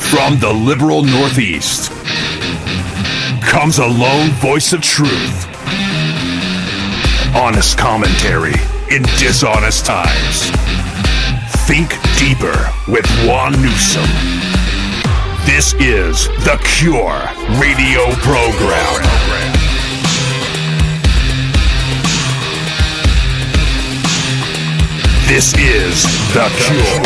From the liberal Northeast comes a lone voice of truth. Honest commentary in dishonest times. Think deeper with Juan Newsom. This is the Cure radio program. This is the Cure.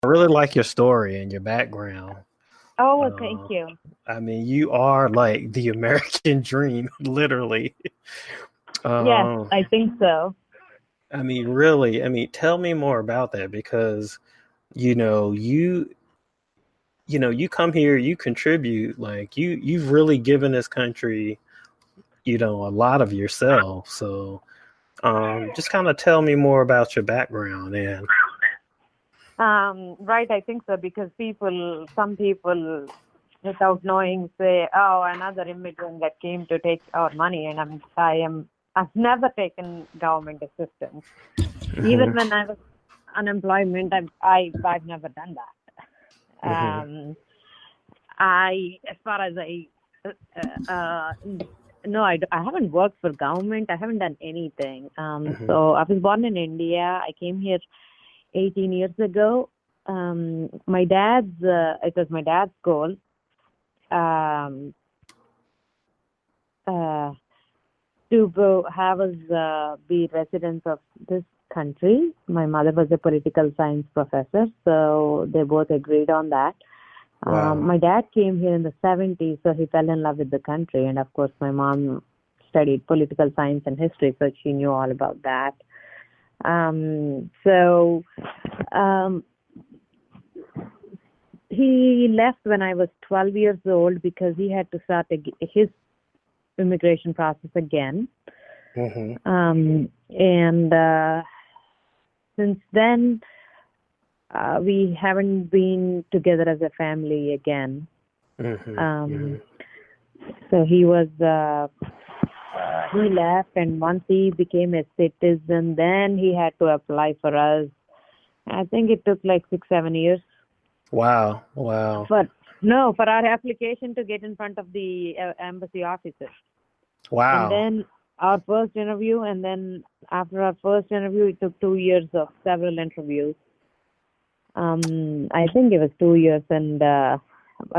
I really like your story and your background. Oh, thank you. I mean, you are like the American dream, literally. Yes, I think so. I mean, really. I mean, tell me more about that because, you come here, you contribute, like you've really given this country, a lot of yourself. So, just kind of tell me more about your background and. Right, I think so, because some people, without knowing, say, "Oh, another immigrant that came to take our money," and I've never taken government assistance. Mm-hmm. Even when I was unemployment, I've never done that. Mm-hmm. As far as no, I haven't worked for government. I haven't done anything. Mm-hmm. So I was born in India. I came here 18 years ago. It was my dad's goal to have us be residents of this country. My mother was a political science professor, so they both agreed on that. Wow. My dad came here in the 70s, so he fell in love with the country. And of course, my mom studied political science and history, so she knew all about that. He left when I was 12 years old because he had to start his immigration process again. Mm-hmm. Since then, we haven't been together as a family again. Mm-hmm. So he left, and once he became a citizen, then he had to apply for us. I think it took like 6-7 years. Wow. For our application to get in front of the embassy officer. Wow. And then our first interview, and then after our first interview, it took 2 years of several interviews. I think it was 2 years, and at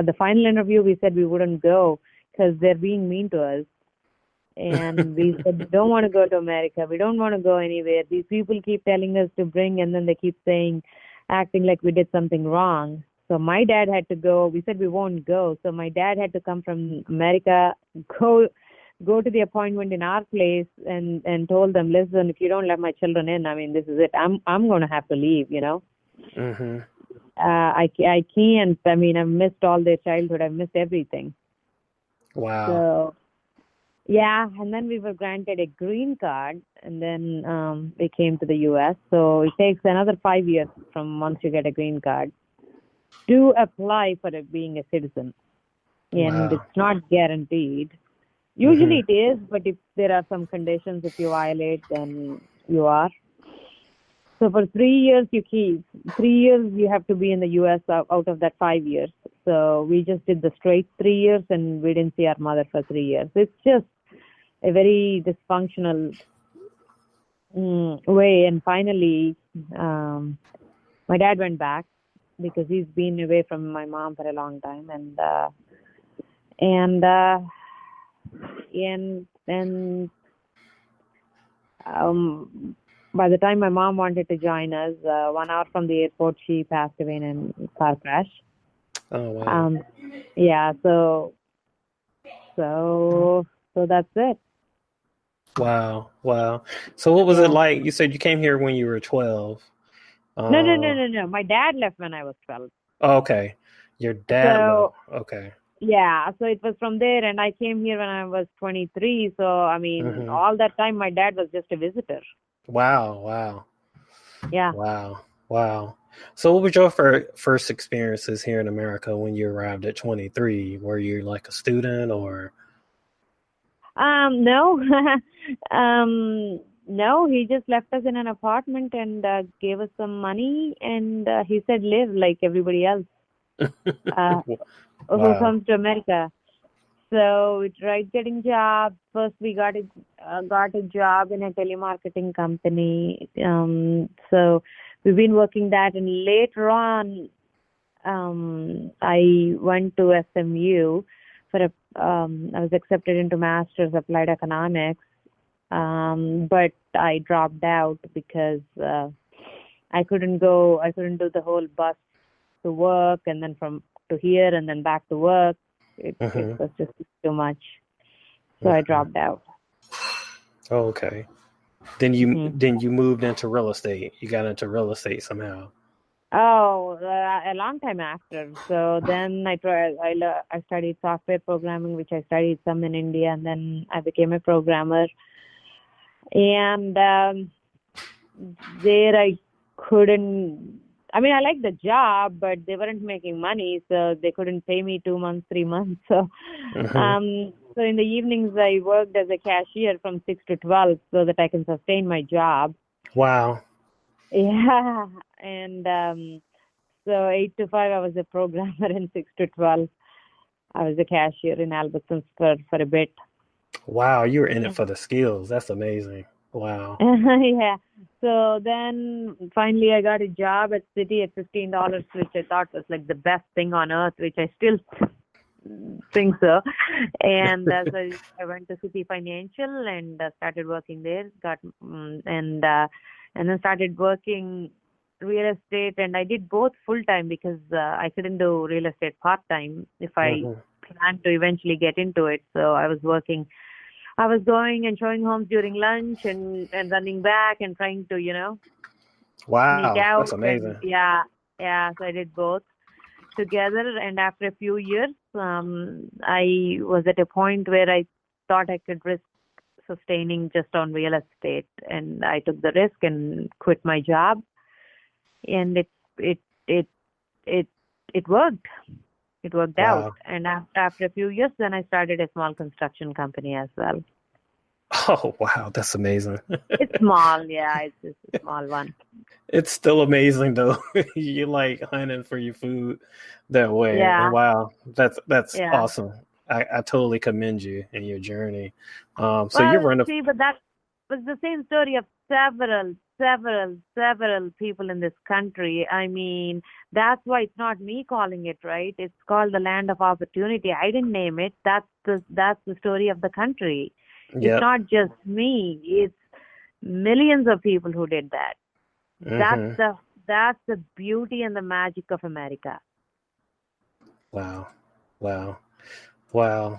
the final interview, we said we wouldn't go because they're being mean to us. And we said, we don't want to go to America. We don't want to go anywhere. These people keep telling us to bring, and then they keep acting like we did something wrong. So my dad had to go. We said we won't go. So my dad had to come from America, go to the appointment in our place, and told them, listen, if you don't let my children in, I mean, this is it. I'm going to have to leave, Mm-hmm. I can't. I mean, I've missed all their childhood. I've missed everything. Wow. So, yeah, and then we were granted a green card, and then we came to the U.S. So it takes another 5 years from once you get a green card to apply for being a citizen. And It's not guaranteed. Usually it is, but if there are some conditions, if you violate, then you are. So for 3 years, 3 years you have to be in the U.S. out of that 5 years. So we just did the straight 3 years, and we didn't see our mother for 3 years. It's just a very dysfunctional way. And finally, my dad went back because he's been away from my mom for a long time. By the time my mom wanted to join us, 1 hour from the airport, she passed away in a car crash. Oh, wow. Yeah, so that's it. Wow. So what was it like? You said you came here when you were 12. No. My dad left when I was 12. Oh, okay. Your dad left. Okay. Yeah, so it was from there, and I came here when I was 23. So, I mean, all that time, my dad was just a visitor. Wow. Yeah. Wow. So what was your first experiences here in America when you arrived at 23? Were you like a student or? No. No, he just left us in an apartment and gave us some money, and he said, "Live like everybody else who Wow. comes to America." So we tried getting jobs. First, we got a job in a telemarketing company. So we've been working that, and later on, I went to SMU for I was accepted into Master's Applied Economics, but I dropped out because I couldn't do the whole bus to work and then from to here and then back to work. It was just too much, so I dropped out. Okay. Then you moved into real estate. You got into real estate somehow. Oh, a long time after. So then I studied software programming, which I studied some in India, and then I became a programmer. And there I couldn't. I mean, I liked the job, but they weren't making money, so they couldn't pay me 2 months, 3 months. So, so in the evenings I worked as a cashier from 6 to 12, so that I can sustain my job. Wow. Yeah, and so 8 to 5 I was a programmer, and 6 to 12 I was a cashier in Albertsons for a bit. Wow, you were in it for the skills. That's amazing. Wow. Yeah. So then finally I got a job at Citi at $15, which I thought was like the best thing on earth, which I still think so. And so I went to Citi Financial and started working there. And then started working real estate, and I did both full time because I couldn't do real estate part time if I planned to eventually get into it. So I was going and showing homes during lunch and running back and trying to, Wow, sneak out. that's amazing. And yeah. So I did both together. And after a few years, I was at a point where I thought I could risk sustaining just on real estate, and I took the risk and quit my job. And it worked. It worked Wow. out. And after a few years, then I started a small construction company as well. Oh, wow, that's amazing. It's small, yeah. It's just a small one. It's still amazing though. You like hunting for your food that way. Yeah. Wow, that's Yeah. awesome. I totally commend you in your journey. So Well, you're running. see, but that was the same story of several people in this country. I mean, that's why it's not me calling it, right? It's called the land of opportunity. I didn't name it. That's the story of the country. Yep. It's not just me. It's millions of people who did that. That's the beauty and the magic of America. Wow.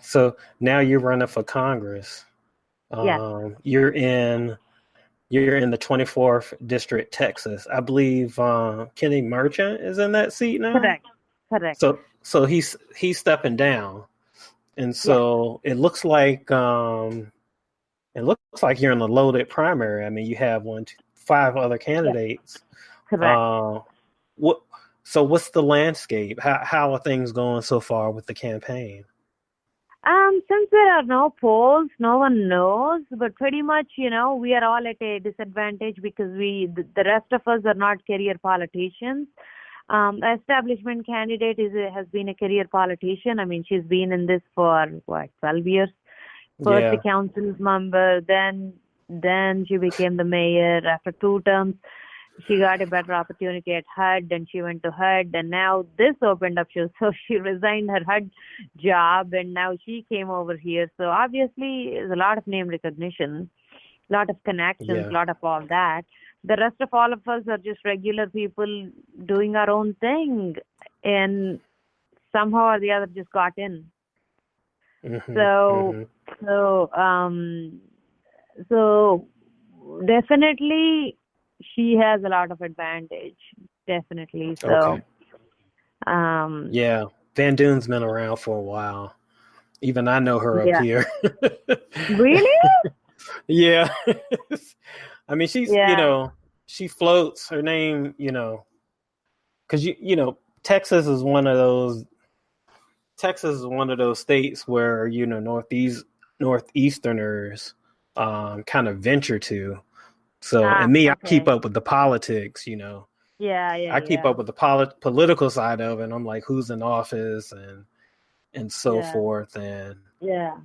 So now you're running for Congress. Yes. You're in the 24th district, Texas. I believe Kenny Merchant is in that seat now. Correct. So he's stepping down, and so it looks like you're in a loaded primary. I mean, you have 5 other candidates. Correct. What's the landscape? How are things going so far with the campaign? Since there are no polls, no one knows, but pretty much, we are all at a disadvantage because the rest of us are not career politicians. Establishment candidate has been a career politician. I mean, she's been in this for 12 years. First a council member, then she became the mayor. After 2 terms, she got a better opportunity at HUD, and she went to HUD, and now this opened up. So she resigned her HUD job, and now she came over here. So obviously, there's a lot of name recognition, a lot of connections, a lot of all that. The rest of all of us are just regular people doing our own thing, and somehow or the other just got in. So definitely she has a lot of advantage. Definitely. So okay. Van Dune's been around for a while. Even I know her up here. Really? Yeah. I mean, she's she floats. Her name, because Texas is one of those states where Northeasterners kind of venture to. So, and Ah, me, I keep okay. up with the politics, Yeah, yeah, I keep yeah. up with the political side of it. And I'm like, who's in office and so Yeah, forth. And yeah.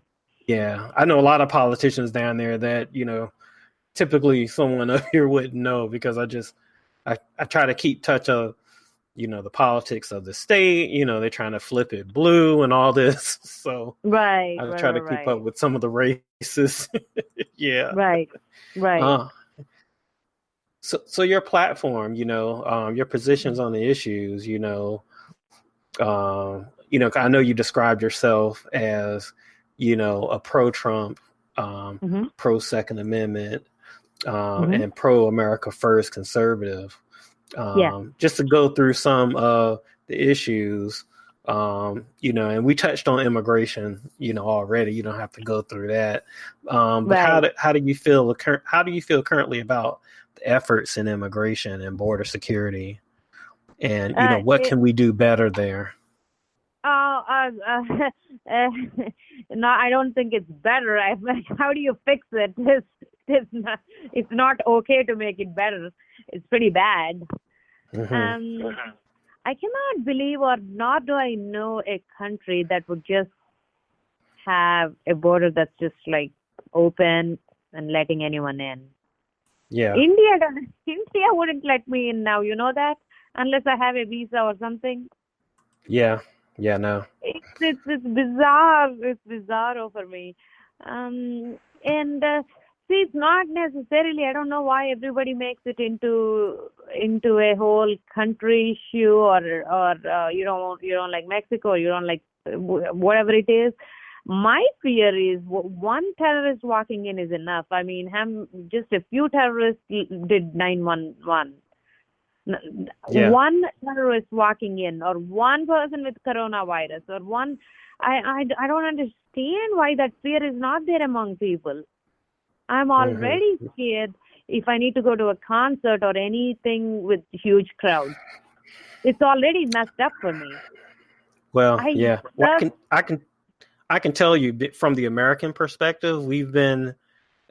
yeah, I know a lot of politicians down there that, typically someone up here wouldn't know because I try to keep touch of, the politics of the state. They're trying to flip it blue and all this. So Right, I right, try to right, keep up right. with some of the races. Yeah. Right, right. Uh, so your platform, your positions on the issues, I know you described yourself as, a pro-Trump, Mhm. pro-Second Amendment, Mhm. and pro-America First conservative. Yeah. Just to go through some of the issues, and we touched on immigration, already. You don't have to go through that. But Right. how do you feel? How do you feel currently about the efforts in immigration and border security? And what It, can we do better there? uh, no, I don't think it's better. I'm like, how do you fix it? It's not okay to make it better. It's pretty bad. Hmm. Um, I cannot believe, or nor do I know a country that would just have a border that's just like open and letting anyone in. Yeah. India wouldn't let me in now. You know that, unless I have a visa or something. Yeah. Yeah. No. It's bizarre. It's bizarre for me. And see, it's not necessarily. I don't know why everybody makes it into a whole country issue, or you don't like Mexico, or you don't like whatever it is. My fear is one terrorist walking in is enough. I mean, just a few terrorists did 911. Yeah. One terrorist walking in, or one person with coronavirus, or one. I don't understand why that fear is not there among people. I'm Hmm. already scared if I need to go to a concert or anything with huge crowds. It's already messed up for me. Well, I yeah. Well, just I can tell you from the American perspective, we've been,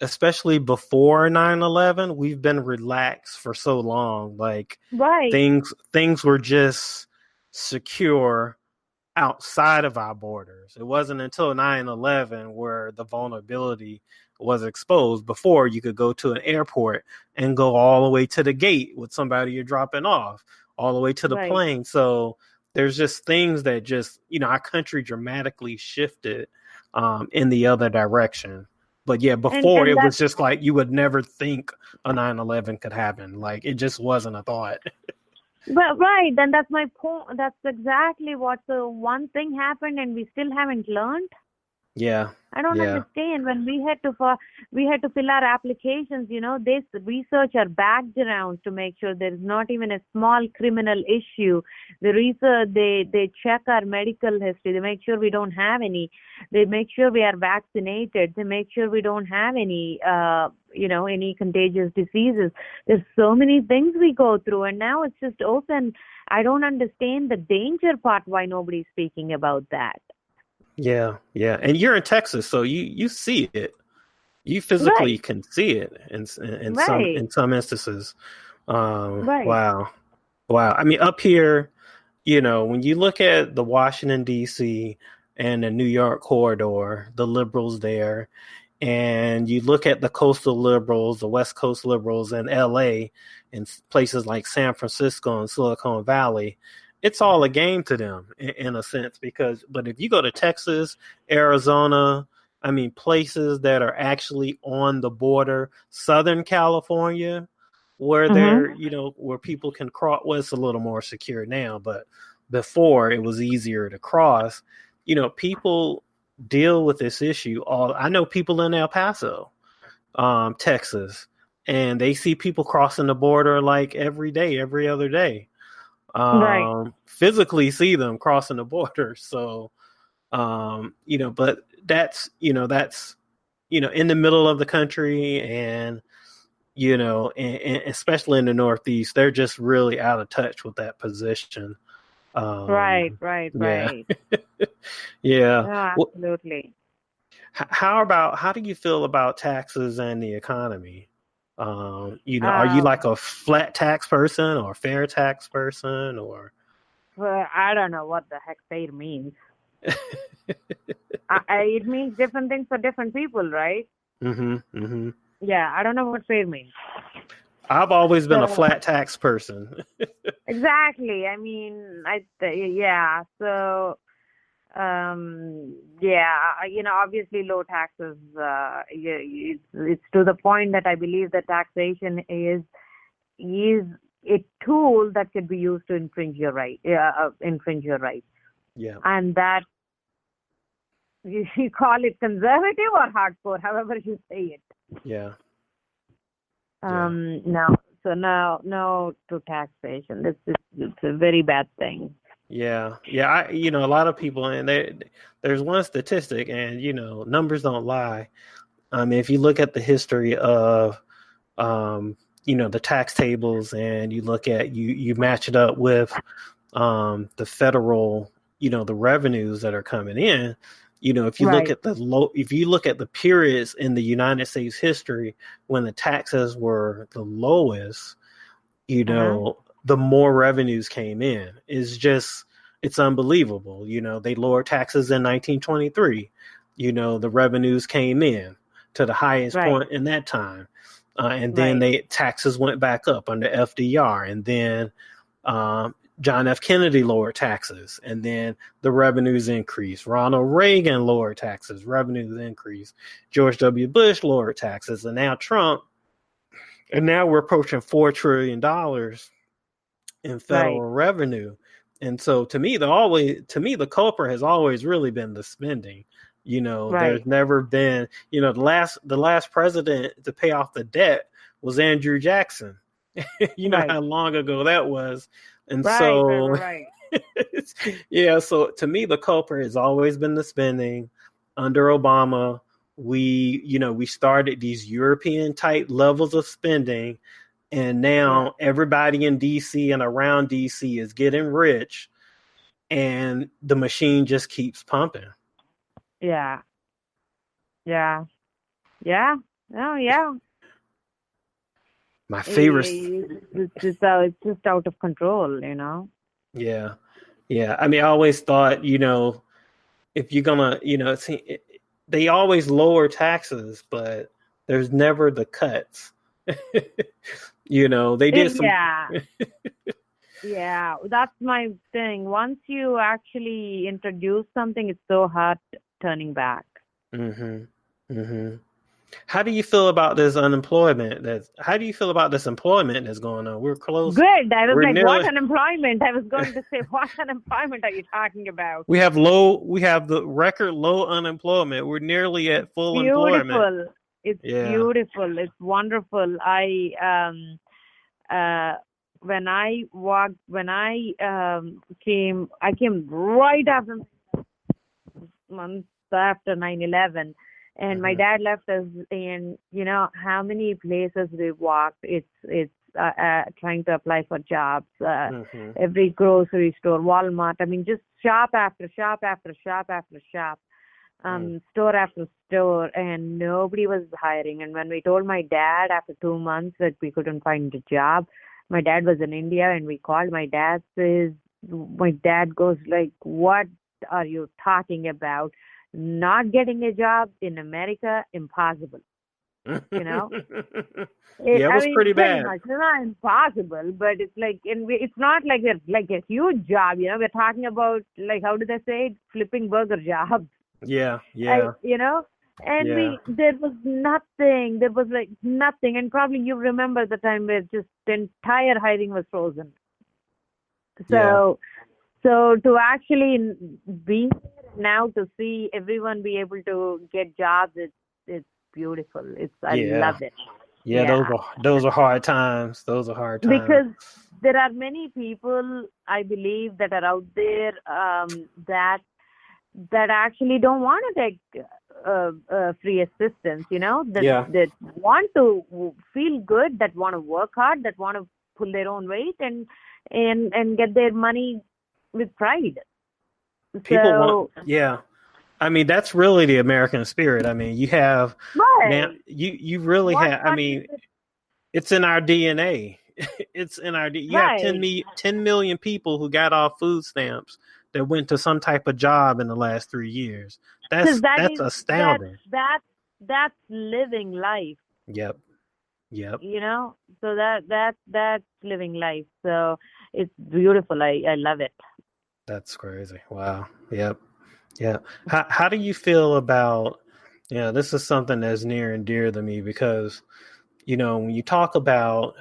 especially before 9/11, we've been relaxed for so long. Like right, things were just secure outside of our borders. It wasn't until 9/11 where the vulnerability was exposed. Before, you could go to an airport and go all the way to the gate with somebody you're dropping off, all the way to the right, plane. So there's just things that just, our country dramatically shifted in the other direction. But yeah, before and it that. was just like you would never think a 9/11 could happen. Like it just wasn't a thought. But right, then that's my point. That's exactly what the one thing happened, and we still haven't learned. Yeah. I don't Yeah. understand when we had to fill our applications. They research our backgrounds to make sure there is not even a small criminal issue. The research they check our medical history. They make sure we don't have any. They make sure we are vaccinated. They make sure we don't have any any contagious diseases. There's so many things we go through, and now it's just open. I don't understand the danger part. Why nobody's speaking about that? Yeah, yeah, and you're in Texas, so you see it. You physically Right, can see it in some right, instances. right. Wow, wow. I mean, up here, when you look at the Washington D.C. and the New York corridor, the liberals there, and you look at the coastal liberals, the West Coast liberals in LA and places like San Francisco and Silicon Valley, it's all a game to them in a sense but if you go to Texas, Arizona, I mean places that are actually on the border, Southern California, where Mhm. where people can cross, well, it's a little more secure now, but before it was easier to cross, people deal with this issue. I know people in El Paso, Texas, and they see people crossing the border like every day, every other day. Right. Physically see them crossing the border. So, but that's in the middle of the country, and and especially in the Northeast, they're just really out of touch with that position. Right, right, Yeah, right. yeah. Yeah, Well, absolutely. how do you feel about taxes and the economy? Are you like a flat tax person or a fair tax person or? Well, I don't know what the heck fair means. It means different things for different people, right? Yeah, I don't know what fair means. I've always been a flat tax person. Exactly. I mean, yeah. So, obviously low taxes. It's to the point that I believe that taxation is a tool that could be used to infringe your rights. Yeah. And that you call it conservative or hardcore, however you say it. Yeah. No to taxation. It's a very bad thing. Yeah. A lot of people, and there's one statistic, and numbers don't lie. If you look at the history of, the tax tables, and you look at you match it up with, the federal, the revenues that are coming in. If you look at the periods in the United States history when the taxes were the lowest, the more revenues came in. It's unbelievable. They lowered taxes in 1923. The revenues came in to the highest point in that time. And then taxes went back up under FDR. And then John F. Kennedy lowered taxes, and then the revenues increased. Ronald Reagan lowered taxes, revenues increased. George W. Bush lowered taxes, and now Trump. And now we're approaching $4 trillion in federal revenue. And so to me, the culprit has always really been the spending. There's never been, the last president to pay off the debt was Andrew Jackson. How long ago that was. And so to me, the culprit has always been the spending. Under Obama, we started these European type levels of spending, and now everybody in DC and around DC is getting rich, and the machine just keeps pumping. Yeah. Oh, yeah. My favorite. It's just out of control, Yeah. I always thought, if you're gonna, they always lower taxes, but there's never the cuts. They did some. Yeah, that's my thing. Once you actually introduce something, it's so hard turning back. How do you feel about this unemployment? How do you feel about this employment that's going on? We're close. Good. I was what unemployment? I was going to say, what unemployment are you talking about? We have the record low unemployment. We're nearly at full employment. It's beautiful. It's wonderful. When I came right after months after 9/11. And my dad left us, and how many places we walked. It's trying to apply for jobs. Every grocery store, Walmart. I mean, just shop after shop after shop after shop, store after store, and nobody was hiring. And when we told my dad after 2 months that we couldn't find a job, my dad was in India, and we called my dad. My dad goes like, "What are you talking about? Not getting a job in America, impossible." It was pretty bad. It's not impossible, but it's like, it's not like a huge job. We're talking about, like, how do they say it? Flipping burger jobs. Yeah. There was nothing. There was like nothing, and probably you remember the time where just the entire hiring was frozen. So to actually be now, to see everyone be able to get jobs, it's beautiful. I love it. Yeah, those are hard times. Because there are many people, I believe, that are out there that actually don't want to take free assistance. That want to feel good, that want to work hard, that want to pull their own weight and get their money with pride. I mean, that's really the American spirit. I mean, you have now, you really have. I mean, It's in our DNA. It's in our You have Right. 10 million people who got off food stamps that went to some type of job in the last 3 years. Because That's astounding. that's living life, Yep. Yep. you know. So that's living life. So it's beautiful. I love it. That's crazy. Wow. Yep. Yeah. How do you feel about, this is something that's near and dear to me because, when you talk about,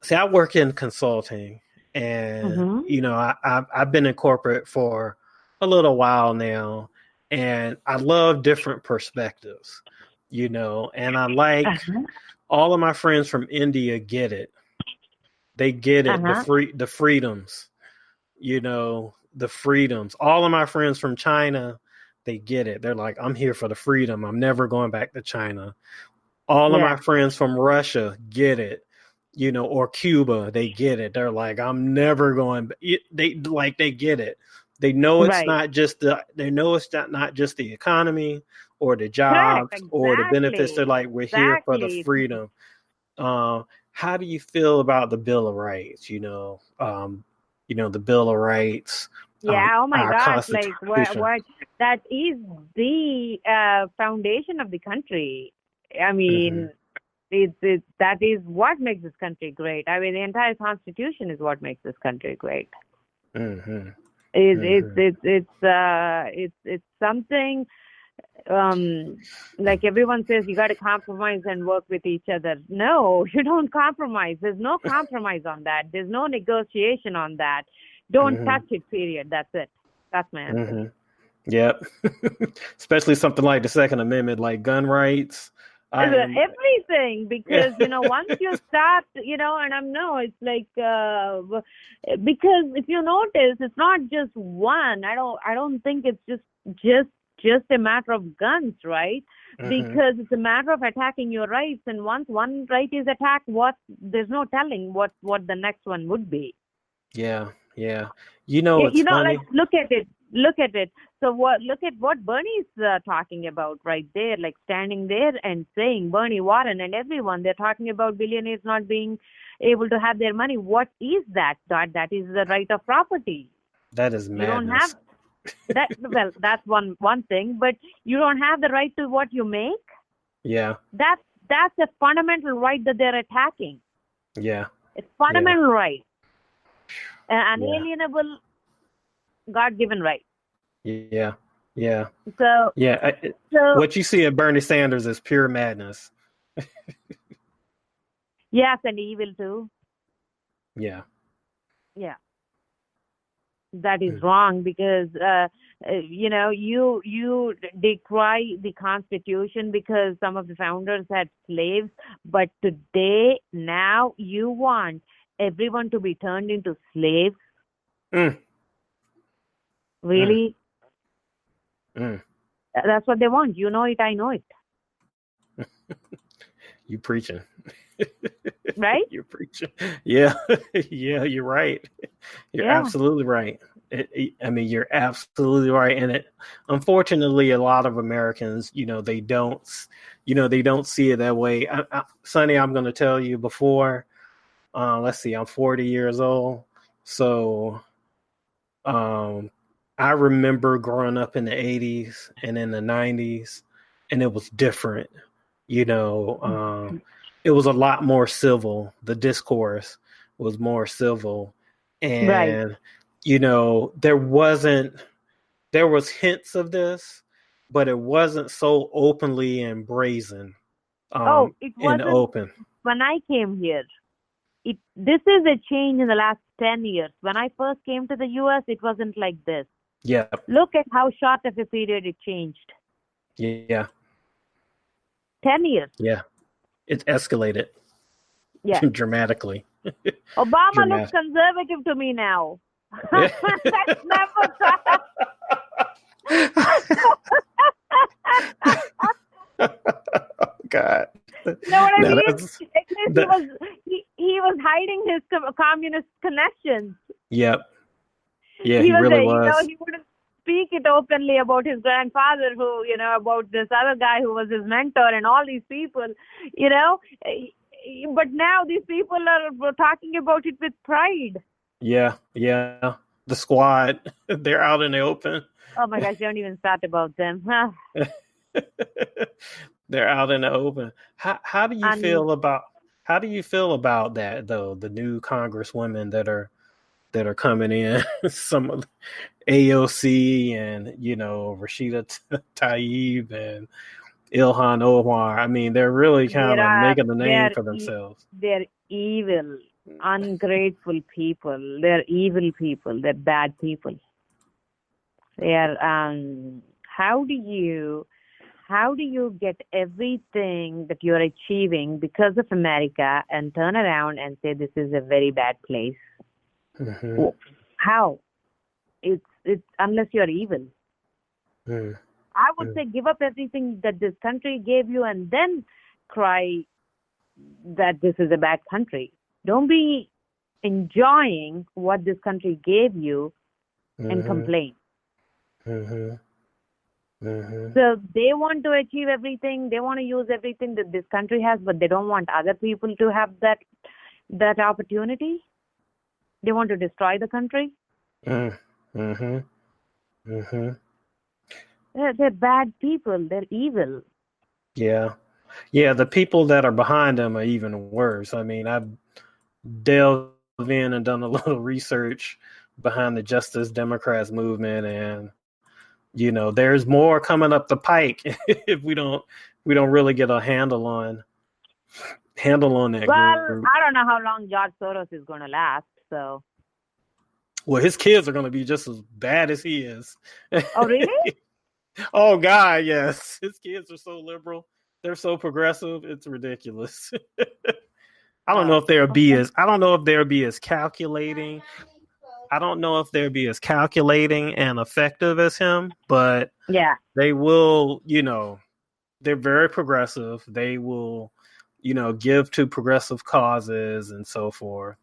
see, I work in consulting and, Mm-hmm. I've been in corporate for a little while now and I love different perspectives, and I like Uh-huh. all of my friends from India get it. They get it. Uh-huh. The freedoms, the freedoms. All of my friends from China, they get it. They're like, I'm here for the freedom. I'm never going back to China. All of my Yeah. friends from Russia get it, or Cuba, they get it. They're like, I'm never going. They get it. They know it's Right. not just not just the economy or the Correct. jobs or the benefits. They're Exactly. like, we're here for the Exactly. freedom. How do you feel about the Bill of Rights? The Bill of Rights, Yeah. Oh my our gosh. Like what? Constitution. What? That is the foundation of the country. I Hmm. mean, that is what makes this country great. I mean, the entire Constitution is what makes this country great. Hmm. Hmm. It's something, like everyone says you got to compromise and work with each other. No, you don't compromise. There's no compromise on that. There's no negotiation on that. Don't Hmm. touch it, period. That's it. That's my answer. Hmm. Yep. Especially something like the Second Amendment, like gun rights. I am. Everything, because once you start, and I'm no, it's like because if you notice, it's not just one. I don't think it's just a matter of guns, right? Hmm. Because it's a matter of attacking your rights, and once one right is attacked, there's no telling what the next one would be. Yeah. Yeah. It's Like funny. look at it. Look at it. So look at what Bernie's talking about right there, like standing there and saying, Bernie, Warren, and everyone, they're talking about billionaires not being able to have their money. What is that? That is the right of property. That is You don't have madness. that. Well, that's one thing, but you don't have the right to what you make. Yeah. That's a fundamental right that they're attacking. Yeah. It's Yeah. fundamental right, an Yeah. alienable, God-given right. Yeah. Yeah. So Yeah. so What you see at Bernie Sanders is pure madness. yes, and evil too. Yeah. Yeah, that is Mm. wrong because you decry the Constitution because some of the founders had slaves, but today now you want everyone to be turned into slaves. Mm. Mm. Really? Mm. That's what they want. You know it. I know it. You preaching. Right? You're preaching. Yeah. Yeah, you're right. You're Yeah. absolutely right. I mean, you're absolutely right. And unfortunately, a lot of Americans, they don't see it that way. Sonny, I'm going to tell you before, let's see, I'm 40 years old. So, um, I remember growing up in the 80s and in the 90s, and it was different. It was a lot more civil. The discourse was more civil. Right. And, there was hints of this, but it wasn't so openly and brazen, Oh, it in the wasn't open. when I came here. This is a change in the last 10 years. When I first came to the US, it wasn't like this. Yep. Look at how short of a period it changed. Yeah. 10 years. Yeah. It's escalated Yeah. dramatically. Obama looks Dramatic. conservative to me now. Yeah. That's never that. God. You know what I Now mean? that's At least that. he was hiding his communist connections. Yep. Yeah, He he was really was. he wouldn't speak it openly about his grandfather, who about this other guy who was his mentor, and all these people. But now these people are talking about it with pride. Yeah. The squad, they're out in the open. Oh my gosh, don't even start about them. They're out in the open. How do you feel about that though? The new congresswomen that are coming in, some of AOC and Rashida Tlaib and Ilhan Omar. I mean, they're really kind of making a name for themselves. They're evil, ungrateful people. They're evil people. They're bad people. They are. How do you get everything that you're achieving because of America and turn around and say this is a very bad place? Mm-hmm. How? It's unless you're evil. Mm. I would say give up everything that this country gave you and then cry that this is a bad country. Don't be enjoying what this country gave you and complain. Mm-hmm. Mm-hmm. So they want to achieve everything. They want to use everything that this country has, but they don't want other people to have that opportunity. They want to destroy the country. Mm-hmm. Mm-hmm. They're bad people. They're evil. Yeah. The people that are behind them are even worse. I mean, I've delved in and done a little research behind the Justice Democrats movement, and there's more coming up the pike if we don't really get a handle on that. Well, group. I don't know how long George Soros is going to last. So, well, his kids are going to be just as bad as he is. Oh, really? Oh God, yes. His kids are so liberal. They're so progressive. It's ridiculous. I don't know if they'll be as calculating. I don't know if they'll be as calculating and effective as him, but yeah, they will, they're very progressive. They will, give to progressive causes and so forth.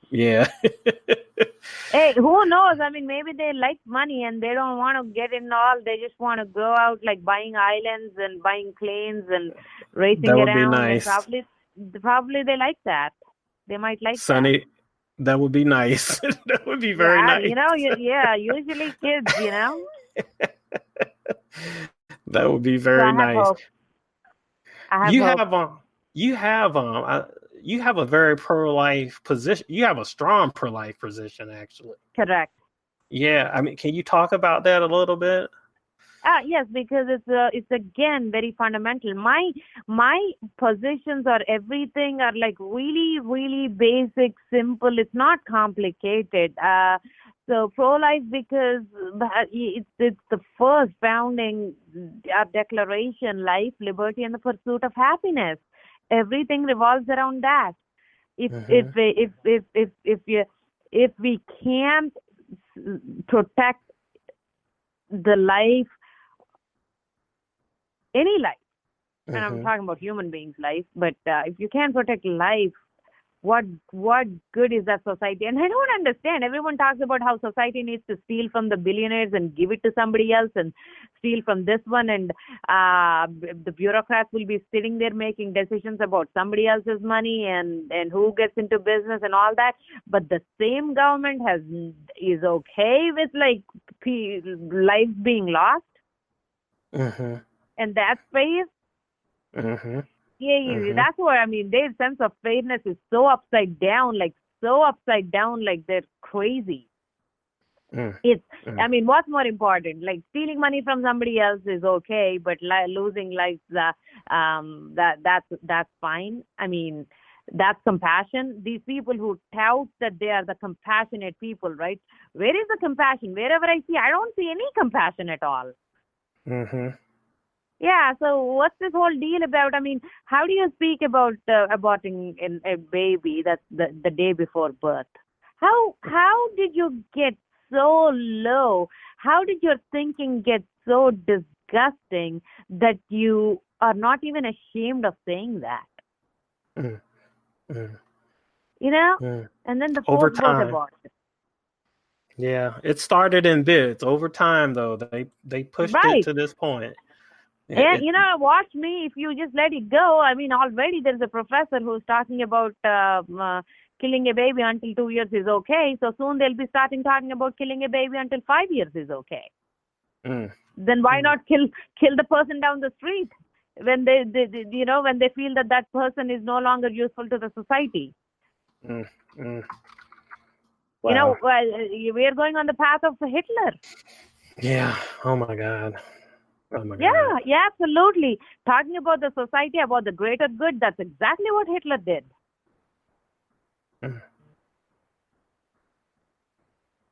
Yeah. Hey, who knows? I mean, maybe they like money and they don't want to get in all. They just want to go out like buying islands and buying planes and racing that would around. Be nice. And probably they like that. They might like Sunny, that would be nice. That would be very nice. Usually kids, That would be very nice. You have a very pro-life position. You have a strong pro-life position, actually. Correct. Yeah, I mean, can you talk about that a little bit? Yes, because it's again very fundamental. My positions or everything are like really, really basic, simple. It's not complicated. So pro-life because it's the first founding declaration: life, liberty, and the pursuit of happiness. Everything revolves around that. If we can't protect the life, any life, and I'm talking about human beings' life, but if you can't protect life, what good is that society? And I don't understand. Everyone talks about how society needs to steal from the billionaires and give it to somebody else, and steal from this one, and the bureaucrats will be sitting there making decisions about somebody else's money and who gets into business and all that. But the same government is okay with like lives being lost, and that's fair. Yeah, that's what I mean. Their sense of fairness is so upside down, like they're crazy. I mean, what's more important? Like stealing money from somebody else is okay, but losing lives, that's fine. I mean, that's compassion. These people who tout that they are the compassionate people, right? Where is the compassion? Wherever I see, I don't see any compassion at all. Yeah, so what's this whole deal about? I mean, how do you speak about aborting a baby that's the day before birth? How did you get so low? How did your thinking get so disgusting that you are not even ashamed of saying that? And then the over fourth time. was abortion. Yeah, it started in bits. Over time, though, they pushed it to this point. And, watch me if you just let it go. I mean, already there's a professor who's talking about killing a baby until 2 years is okay. So soon they'll be starting talking about killing a baby until 5 years is okay. Then why not kill the person down the street when they when they feel that person is no longer useful to the society? Wow. We are going on the path of Hitler. Yeah. Oh my God. Yeah, absolutely. Talking about the society, about the greater good, that's exactly what Hitler did.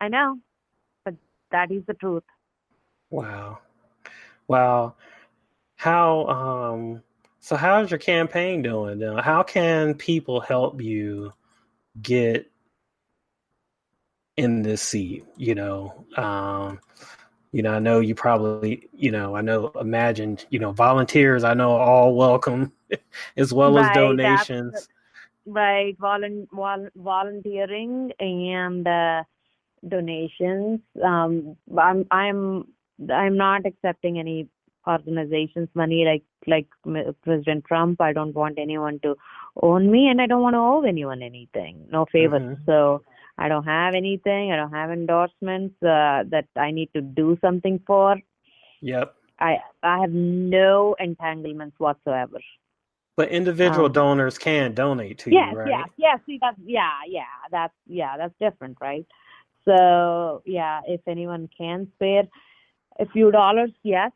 I know, but that is the truth. Wow. So how's your campaign doing now? How can people help you get in this seat? I know you probably, imagine, volunteers, I know are all welcome as well as donations. Right. Volunteering and donations. I'm not accepting any organizations' money like President Trump. I don't want anyone to own me, and I don't want to owe anyone anything. No favors. So I don't have anything. I don't have endorsements that I need to do something for. Yep. I have no entanglements whatsoever. But individual donors can donate to you, right? Yes. See, that's different, right? So if anyone can spare a few dollars, yes.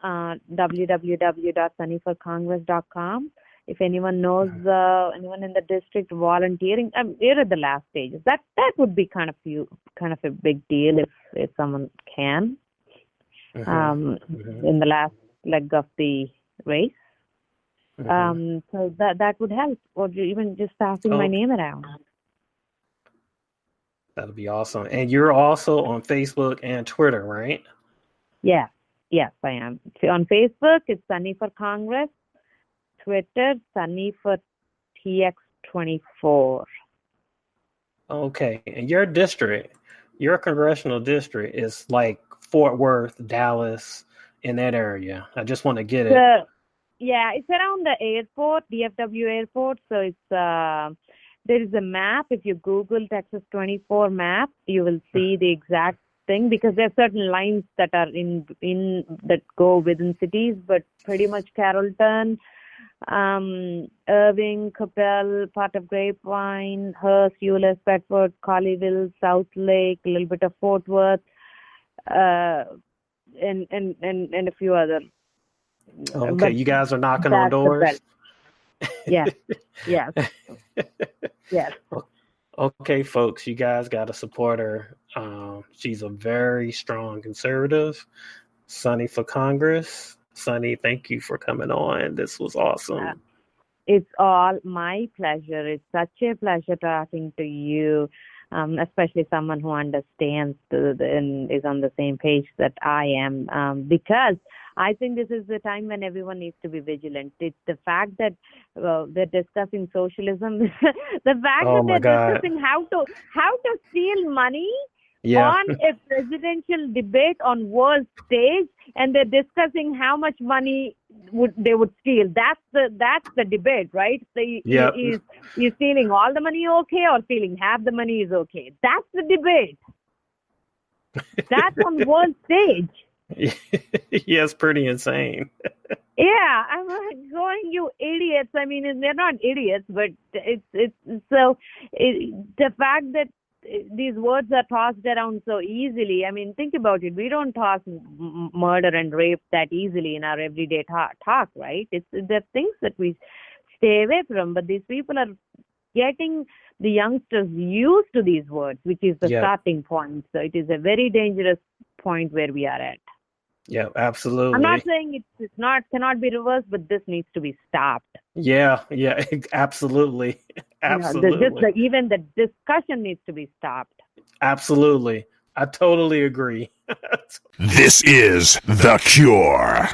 www.sunnyforcongress.com. If anyone knows anyone in the district volunteering, we're at the last stages. That would be kind of a big deal if someone can. In the last leg of the race. So that would help, or even just passing my name around. That'll be awesome. And you're also on Facebook and Twitter, right? Yes, I am. On Facebook, it's Sunny for Congress. Twitter, Sunny for TX24. Okay, and your congressional district is like Fort Worth, Dallas, in that area. I just want to get it. It's around the airport, DFW airport. So it's there is a map. If you Google Texas 24 map, you will see the exact thing, because there are certain lines that are in that go within cities, but pretty much Carrollton, Irving, Coppell, part of Grapevine, Hearst, Euless, Bedford, Colleyville, South Lake, a little bit of Fort Worth, and a few other. Okay, but you guys are knocking on doors. Yes. Okay, folks, you guys got to support her. She's a very strong conservative. Sunny for Congress. Sunny, thank you for coming on. This was awesome. It's all my pleasure. It's such a pleasure talking to you, especially someone who understands and is on the same page that I am, because I think this is the time when everyone needs to be vigilant. It's the fact that they're discussing socialism, the fact that they're discussing how to steal money on a presidential debate on world stage, and they're discussing how much money they would steal. That's the debate, right? So is stealing all the money okay, or stealing half the money is okay? That's the debate. That's on world stage. Yeah, it's pretty insane. Yeah, I'm going, you idiots. I mean, they're not idiots, but the fact that these words are tossed around so easily. I mean, think about it. We don't toss murder and rape that easily in our everyday talk, right? There are things that we stay away from, but these people are getting the youngsters used to these words, which is the starting point. So it is a very dangerous point where we are at. Yeah, absolutely. I'm not saying cannot be reversed, but this needs to be stopped. Yeah, absolutely. Absolutely. Even the discussion needs to be stopped. Absolutely. I totally agree. This is The Cure.